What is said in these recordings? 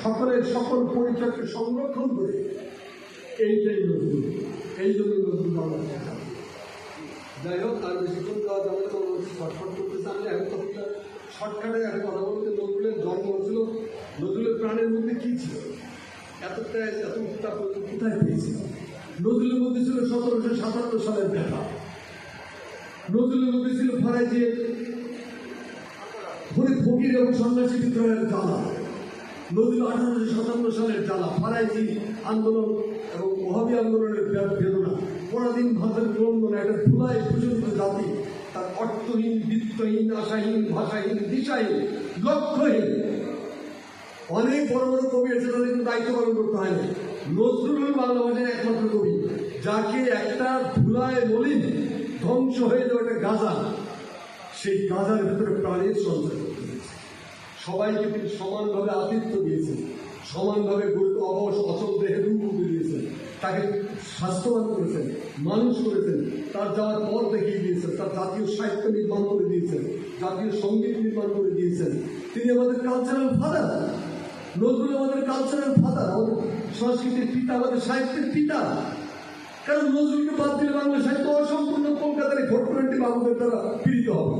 সকলের সকল পরিচয়কে সংরক্ষণ করে এইটাই নজরুল, এই জন্য নজরুল বাংলা লেখা। যাই হোক, আর বেশিক্ষণ দেওয়া যাবে তো শর্টকাট করতে চাইলে এখন তো শর্টকাটে একটা কথা বলতে, নজরুলের জন্ম হয়েছিল, নজরুলের প্রাণের মধ্যে কী ছিল, এত উত্তাপ কোথায় পেয়েছিল? নজরুলের মধ্যে ছিল 1757 সালের ব্যথা, নজরুলের মধ্যে ছিল ফরাজি ফরিদ ফকির এবং সন্ন্যাসী বিদ্রোহের জ্বালা, নজরুল 1857 সালের জ্বালা, ফরাজি আন্দোলন এবং ওহাবি আন্দোলনের বেদনা, পরাধীন ভাষার ক্রন্দন, একটা ধুলায় পর্যন্ত জাতি তার অর্থহীন, বৃত্তহীন, আশাহীন, ভাষাহীন, দিশাহীন, লক্ষ্যহীন। অনেক বড় বড় কবি আছে, তাদের কিন্তু দায়িত্ব পালন করতে হয় না। নজরুল হল বাংলা ভাষার একমাত্র কবি যাকে একটা ধুলায় মলিন ধ্বংস হয়ে যাওয়া একটা গাজা, সেই গাজার ভিতরে প্রাণের সঞ্চার করতে দিয়েছে। সবাইকে তিনি সমানভাবে আতিথ্য দিয়েছেন, সমানভাবে গুরুত্ব অবশ অচল দেহে রূপ দিয়েছেন, তাকে স্বাস্থ্যবান করেছেন, মানুষ করেছেন, তার যাওয়ার পর দেখিয়ে দিয়েছেন, তার জাতীয় সাহিত্য নির্মাণ করে দিয়েছেন, জাতীয় সঙ্গীত নির্মাণ করে দিয়েছেন। তিনি আমাদের কালচারাল ফাদার, নজরুল আমাদের কালচারাল ফাদার, আমাদের সংস্কৃতির পিতা, আমাদের সাহিত্যের পিতা। কারণ নজরুলকে বাদ দিলে বাংলা সাহিত্য অসম্পূর্ণ, কলকাতার ভোট 20 বাবুদের দ্বারা পীড়িত হবে।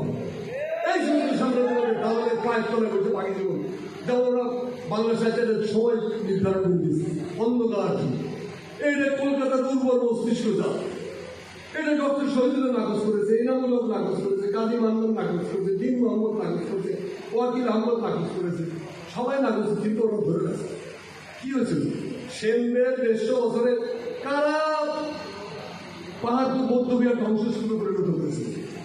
এই সমস্ত সাম্রাজ্যবাদের দালালের পায়ের তলায় বসে বাকি জীবন, যেমন ওরা বাংলা সাহিত্যের সময় নির্ধারণ করে দিয়েছে অন্ধকার। এইটা কলকাতার দুর্বল মস্তিষ্ক যা, এটা ডক্টর শহীদুল্লাহ নাকচ করেছে, ইনামুল্লাহ নাকচ করেছে, কাজী মান্নান নাকচ করেছে, দিন মোহাম্মদ নাকচ করেছে, ওয়াকিল আহমদ নাকচ করেছে, সবাই নাকচ, কিন্তু ওরা ধরে গেছে। কি হয়েছিল? সেনদের 150 বছরে কারা পাহাড়পুর বৌদ্ধবিহার ধ্বংসস্তূপে পরিণত করেছে,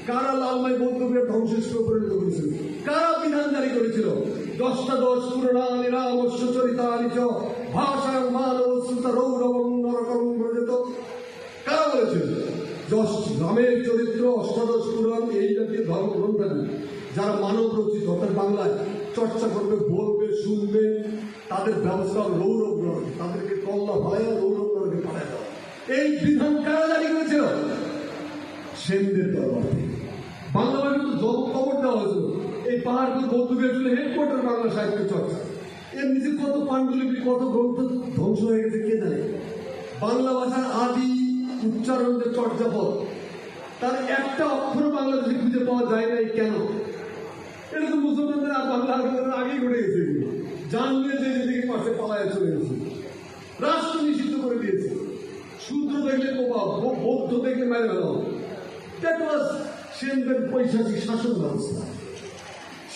কারা লালমাই বৌদ্ধবিহার ধ্বংসস্তূপে পরিণত করেছিল, কারা বিধান জারি করেছিল 10টা 10 পুরাণানি রামস্য চরিতানি চ ভাষাং মানব সুতা রৌরবং নরকং ব্রজেত। কারা বলেছিল? রামের চরিত্র, অষ্টাদশ পুরাণ, এই জাতীয় ধর্মগ্রন্থাদি যারা মানব রচিত অর্থাৎ বাংলায় চর্চা করবে, বলবে, শুনবে, তাদের ব্যবস্থা রৌরব নরক, তাদেরকে কল্লা ভাইয়া রৌরব নরকে পাঠায় দেওয়া। এই বিধান কারা জারি করেছিল? সেনদের দরবার থেকে। বাংলা ভাষা তো জব খবর দেওয়া হয়েছিল। এই পাহাড়পুর বৌদ্ধবিহার ছিল হেডকোয়ার্টার বাংলা সাহিত্য চর্চা। এর নিচে কত পাণ্ডুলিপি, কত গ্রন্থ ধ্বংস হয়ে গেছে কে জানে। বাংলা ভাষার আদি উচ্চারণ যে চর্যাপদ, তার একটা অক্ষর বাংলাদেশে খুঁজে পাওয়া যায় নাই। কেন? এটা তো মুসলমানদের বাংলা আগেই ঘটে গেছে। জানলে যে যেদিকে পাশে পালায় চলে গেছে, রাষ্ট্র নিষিদ্ধ করে দিয়েছে। শূদ্র দেখলে প্রভাব, বৌদ্ধ দেখলে মেরে ফেলা। দ্যাট ওয়াজ সেনদের পৈশাচিক শাসন ব্যবস্থা।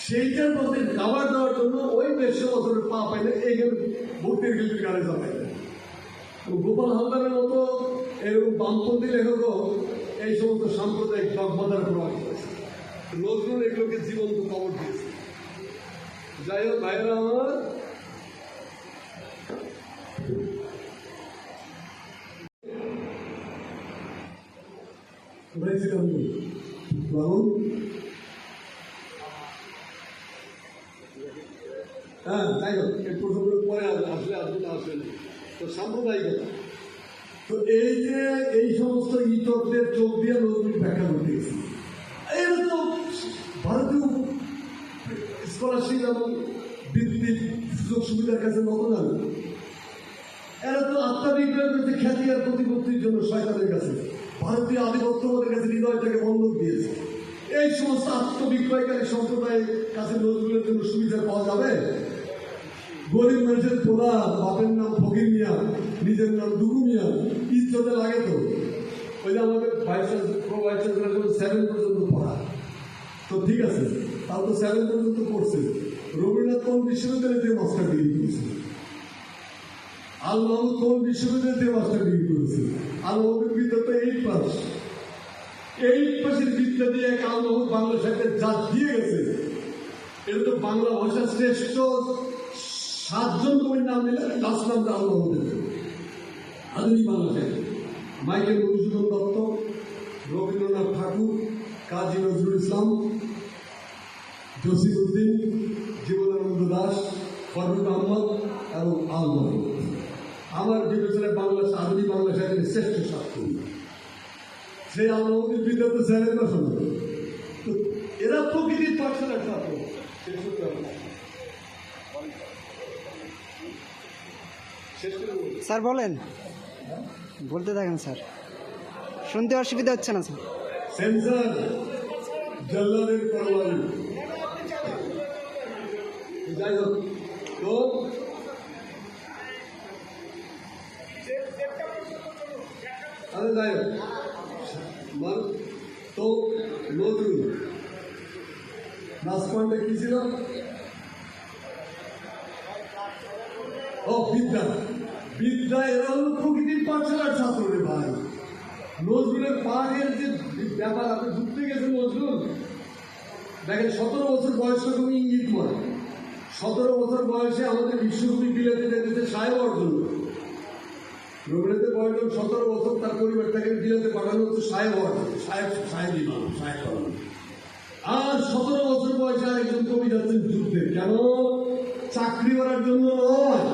সেইটার মধ্যে খাবার দেওয়ার জন্য ওই 150 বছরের পা পাইলে এইখানে ভর্তির গিল্পির গাড়ি যাবে। গোপাল হালদারের মতো এরকম বামপন্থী লেখকও এই সমস্ত সাম্প্রদায়িক দগমাদার প্রভাব করেছে। নজরুল এগুলোকে জীবন্ত কবর দিয়েছে। যাই হোক ভাইরা আমার, হ্যাঁ যাই হোক, এই প্রসঙ্গের পরে আসলে তো সাম্প্রদায়িকতা। তো এই যে এই সমস্ত ইতরদের চোখ দিয়ে নজরুল ব্যাখ্যা করতে গেছে। এরা তো ভারতীয় স্কলারশিপ এবং বৃত্তির সুযোগ সুবিধার কাছে নতুন আলো। এরা তো আত্মাবিজ্ঞান করতে খ্যাতি আর প্রতিপত্তির জন্য শয়তানের কাছে, ভারতীয় আধিপত্যবাদের কাছে হৃদয়টাকে বন্ধক দিয়েছে। এই সমস্ত আত্মবিক্রয়কারী সম্প্রদায়ের কাছে নজরুলের জন্য সুবিধা পাওয়া যাবে? গরিব মানুষের তোলা, বাপের নাম ফকির মিয়া, নিজের নাম ডুবু মিয়া, ইজ্জতে লাগে তো। ওই যে আমাদের ভাইস চ্যান্সেলর 7 পর্যন্ত পড়া, তো ঠিক আছে, তাও তো 7 পর্যন্ত পড়ছে। রবীন্দ্রনাথ কোন বিশ্ববিদ্যালয় থেকে মাস্টার ডিগ্রি করেছে? আল মাহমুদ কোন বিশ্ববিদ্যালয় থেকে মাস্টার ডিগ্রি করেছে? আল মাহমুদের বিদ্যা তো 8 পাস। 8 পাসের বিদ্যা দিয়ে এক আল মাহমুদ বাংলা সাহিত্যের যা দিয়ে গেছে, এটা তো বাংলা ভাষার শ্রেষ্ঠ 7 জন কবির নাম দিলে লাস্ট নামটা আল মাহমুদের। আধুনিক বাংলা সাহিত্য মাইকেল মধুসূদন দত্ত, রবীন্দ্রনাথ ঠাকুর, কাজী নজরুল ইসলাম, জসিমউদ্দিন, জীবনানন্দ দাস, ফররুখ আহমদ এবং আল মাহমুদ আমার বিবেচনায় আধুনিক বাংলা সাহিত্যের শ্রেষ্ঠ 7 কবি। সেই আল মাহমুদের বিদ্যা তো 7 পছন্দ। তো এরা প্রকৃতির পাঠশালার ছাত্র। শেষ করে দেবো। স্যার বলেন, বলতে থাকেন স্যার, শুনতে অসুবিধা হচ্ছে না স্যার। সেন্সার জল্লাদের পরমাণু, যাই হোক, তো আরে যাই হোক, তো নজরুল লাস্ট পয়েন্টে কি ছিল? ও বিদ্যা, বিদ্যা এরা হলো প্রকৃতির পাঠশালার ছাত্র রে ভাই। নজরুলের পাঠের যে ব্যাপার, আপনি ঘুরতে গেছেন নজরুল, দেখেন 17 বছর বয়স রকম ইঙ্গিত করে। 17 বছর বয়সে আমাদের বিশ্বকবি বিলেতে যেতে সাহেব অর্জন করে। রবীন্দ্রনাথের বয়স 17 বছর, তার পরিবার থেকে বিলেতে পাঠানো হচ্ছে সাহেব অর্জন, সাহেবই মানুষ, সাহেব করানো। আর 17 বছর বয়সে আরেকজন কবি যাচ্ছেন যুদ্ধে। কেন? চাকরি করার জন্য নয়।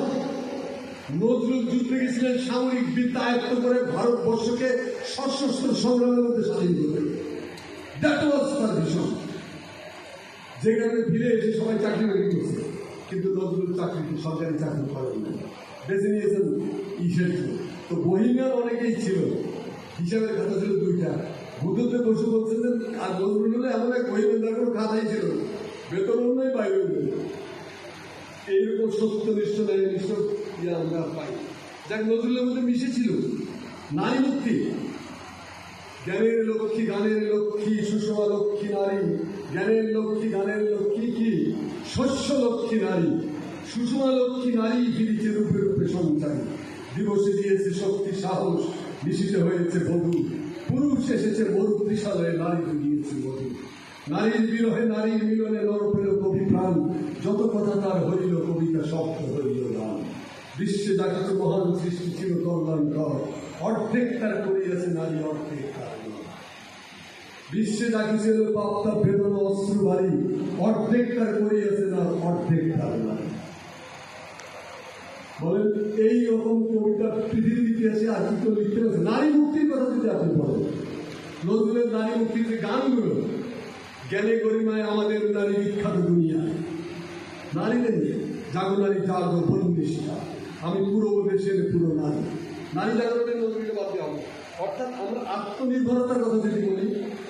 নজরুল যুদ্ধে গেছিলেন সামরিক বিদ্যা আয়ত্ত করে ভারতবর্ষকে সশস্ত্র সংগ্রামের মধ্যে স্বাধীন করতে। দ্যাট ওয়াজ তার ভিশন। যে কারণে ফিরে এসে সবাই চাকরি বাকরি করছে, কিন্তু নজরুল সরকারি চাকরি করেন না, বেছে নিয়েছেন ইসের জন্য। তো বহিমিয়ার অনেকেই ছিল, হিসাবের খাতা ছিল 2টা। বুদ্ধতে বসে বলছেন, আর নজরুল হলে এমন এক বহিমেন্দার কোনো খাতাই ছিল, বেতন নেই, বাইরে নেই। এইরকম সত্যনিষ্ঠ ন্যায়নিষ্ঠ ইয়ে আমরা পাই। যাক, নজরুলের মধ্যে মিশেছিল নারী মুক্তি। জ্ঞানের লক্ষ্মী, গানের লক্ষ্মী, সুষমা লক্ষ্মী নারী। জ্ঞানের লক্ষ্মী, গানের লক্ষ্মী কি? শস্য লক্ষ্মী নারী। সুষমা লক্ষ্মী নারী ফিরিছে রূপে রূপে সঞ্চারী। দিবসে দিয়েছে শক্তি সাহস, নিশীথে হয়েছে বধূ। পুরুষ এসেছে মরু ত্রিশালয়ে, নারী জুগিয়েছে মধু। নারীর বিরহে নারীর মিলনে নর পেল কবি প্রাণ। যত কথা তার হইল কবিতা, শব্দ হইল গান। বিশ্বে যা কিছু মহান সৃষ্টি ছিল কল্যাণকর, অর্ধেক তার করিয়াছে নারী, অর্ধেক তার নয়। বিশ্বে যা কিছু এলো পাপ্তা বেদনা অস্ত্র বাড়ি, অর্ধেক তার করিয়াছে না, অর্ধেক তার নয়। বলেন, এই রকম কবিতা পৃথিবীর ইতিহাসে আর কি কেউ লিখতে পারছে? নারী মুক্তির কথা যদি আপনি বলেন, নজরুলের নারী মুক্তির যে গানগুলো, জ্ঞানে গরিমায় আমাদের নারী বিখ্যাত দুনিয়ায়, নারীদের নিয়ে জাগো নারী জাগো বন্দিষ্ঠা, আমি পুরো দেশের পুরো নারী। নারী জাগরণের নজরুলকে বাদ দেওয়া হবে। অর্থাৎ আমরা আত্মনির্ভরতার কথা যদি বলি,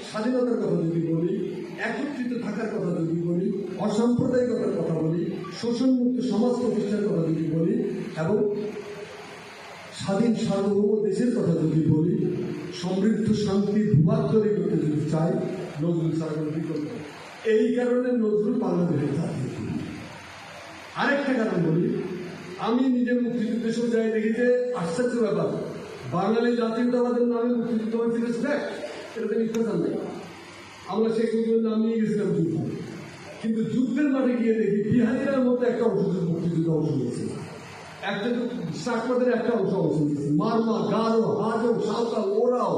স্বাধীনতার কথা যদি বলি, একত্রিত থাকার কথা যদি বলি, অসাম্প্রদায়িকতার কথা বলি, শোষণমুক্ত সমাজ প্রতিষ্ঠার কথা যদি বলি, এবং স্বাধীন সার্বভৌম দেশের কথা যদি বলি, সমৃদ্ধ শান্তির ভূভাগ তৈরি করতে যদি চাই, নজরুল সার্কেল বিকল্প। এই কারণে নজরুল বাংলাদেশের জাতীয় কবি। আরেকটা কারণ বলি, আমি নিজের মুক্তিযুদ্ধের সময় যাই দেখেছি, আশ্চর্য ব্যাপার, বাঙালি জাতীয়তাবাদের নামে মুক্তিযুদ্ধ হয়েছিল, এটাতে মিথ্যাচার নেই। আমরা শেখ মুজিবের নাম নিয়ে গেছিলাম যুদ্ধ, কিন্তু যুদ্ধের মাঠে গিয়ে দেখি বিহারিরার মধ্যে একটা অংশ মুক্তিযুদ্ধ অংশ নিয়েছে, একটা শাকপাতের একটা অংশ নিয়েছে, মারমা, গারো, হাজো, সাঁওতাল, ওরাও,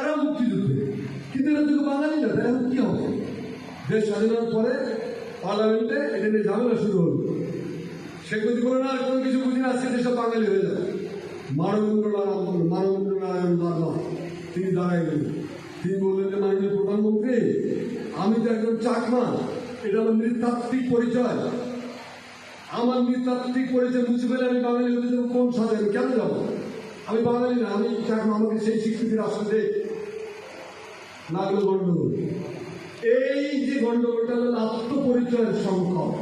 এরা মুক্তিযুদ্ধে। কিন্তু এরা যদি বাঙালি না, তাহলে কি হবে? দেশ স্বাধীনের পরে পার্লামেন্টে এটা নিয়ে ঝামেলা শুরু হল। শেখ মুজিব বলে, না, কোনো কিছু বুঝি না, আজকে দেশটা বাঙালি হয়ে যাবে। মানবেন্দ্র নারায়ণ বার্মা তিনি দাঁড়াই গেলেন। তিনি বললেন যে, মাননীয় প্রধানমন্ত্রী, আমি তো একজন চাকমা, এটা আমার নৃতাত্ত্বিক পরিচয়। আমার নৃতাত্ত্বিক পরিচয় মুছে ফেলে আমি বাঙালি হতে যাবো কোন সাথে? আমি কেন যাবো? আমি বাঙালি না, আমি চাকমা, আমাকে সেই স্বীকৃতির আসলে লাগলো গণ্ডগোল। এই যে গণ্ডগোলটা হল আত্মপরিচয়ের সংকট,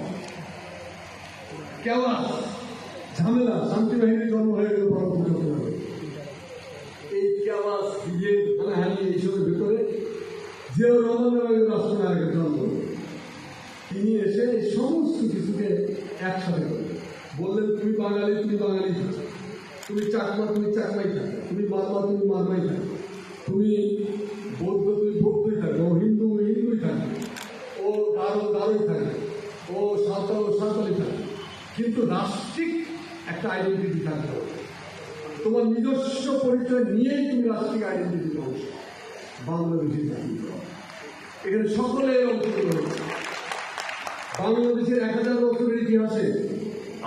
কেওয়া ঝামেলা। শান্তি বাহিনীর জন্ম হয়ে গেল পরবর্তী। এই কেওয়া বিজের হানাহানি এইসবের ভেতরে জিয়াউর রহমানের রাষ্ট্রনায়কের জন্ম। তিনি এসে এই সমস্ত কিছুকে একসাথে করে বললেন, তুমি বাঙালি, তুমি বাঙালি থাকো, তুমি চাকমা, তুমি চাকমাই থাকো, তুমি মারমা, তুমি মারমাই থাকো, তুমি বৌদ্ধ, তুমি বৌদ্ধই থাকো, ও হিন্দু, হিন্দুই থাকে, ও গারো, গারোই থাকে, ও সাঁওতাল, সাঁওতালি থাকে, কিন্তু রাষ্ট্রিক একটা আইডেন্টিটি থাকতে হবে। তোমার নিজস্ব পরিচয় নিয়েই তুমি রাষ্ট্রিক আইডেন্টিটির অংশ। বাংলাদেশের জাতীয় এখানে সকলে অংশগ্রহণ। বাংলাদেশের 1000 বছরের ইতিহাসে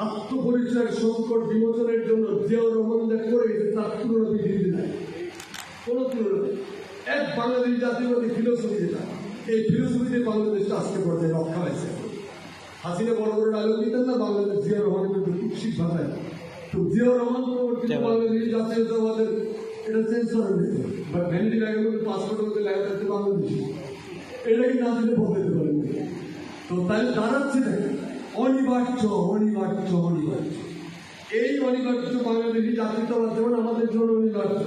আত্মপরিচয়ের সংকট বিমোচনের জন্য জিয়াউর রহমান যা করে গেছে, তার তুলনা পৃথিবীতে নাই, কোনো তুলনা নেই। এক বাঙালি জাতীয়বাদী ফিলোসফি, যেটা এই ফিলোসফিতে বাংলাদেশটা আজকে পর্যায়ে রক্ষা হয়েছে। হাসিনা বড় বড় ডায়লগ দিতেন না, বাংলাদেশ জিয়াউর রহমানের কিন্তু কুৎসিত ভাষায় জিয়াউর রহমান পরবর্তীতে বাংলাদেশি জাতীয়তাবাদের এটা চেঞ্জ করেন দিত বা ভ্যানিটি ব্যাগের মধ্যে পাসপোর্টের মধ্যে লেখা থাকতে বাংলাদেশি এটাকে না দিলে বলতে পারেন। তো তাই দাঁড়াচ্ছে দেখেন অনিবার্য অনিবার্য অনিবার্য। এই অনিবার্য বাংলাদেশি জাতীয়তাবাদ যেমন আমাদের জন্য অনিবার্য।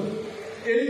এই